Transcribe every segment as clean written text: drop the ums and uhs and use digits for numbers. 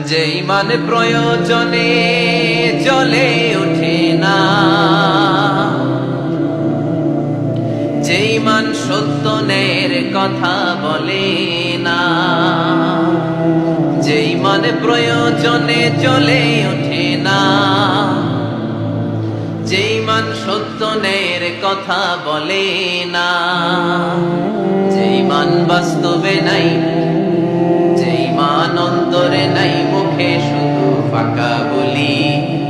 যে ইমান প্রয়োজনে জ্বলে ওঠে না, যে ইমান সত্য ন্যায়ের কথা বলে না, যে ইমান প্রয়োজনে জ্বলে ওঠে না, যে ইমান সত্য ন্যায়ের কথা বলে না, যে ইমান বাস্তবে নাই, যে ইমান অন্তরে নাই, মুখে শুধু ফাঁকা বলি,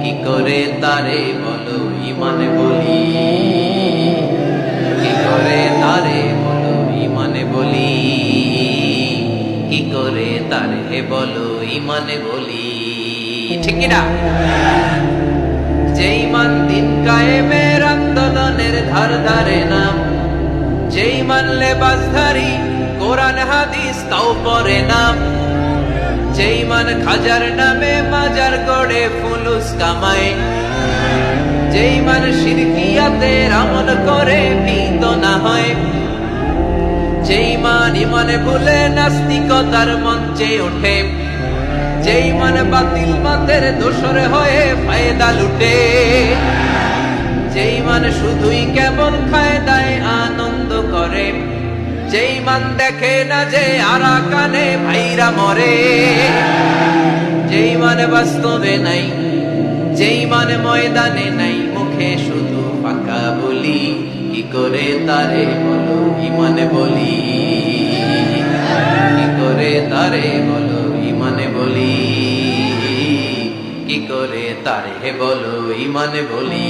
কি করে তারে বলো ইমান বলি, কি করে তারে বলো ইমান বলি, কি করে তারে বলো ইমান বলি, ঠিক না? যে ইমান দিন কায়েমের আন্দোলনের ধার ধারে না, যে ইমান লেবাসধারী কোরআন হাদিস তাও পড়ে না, যে ইমান খাজার নামে মাজার গড়ে ফুলুস কামায়, যে ইমান শিরকিয়াতের আমল করে ভীত না হয়, যে ইমান ইমানে ভুলে নাস্তিকতার মঞ্চে ওঠে, যে ইমান বাতিল মতের দোসর হয়ে ফায়দা লুটে, যে ইমান শুধুই কেবল খায় দায় আনন্দ করে, যে ইমান দেখে না যে আরাকানে ভাইরা মরে, যে ইমান বাস্তবে নাই, যে ইমান ময়দানে নাই, মুখে শুধু ফাঁকা বলি, কি করে তারে বলো ইমান বলি, কি করে তারে বলো ইমান বলি, কি করে তারে বলো ইমান বলি।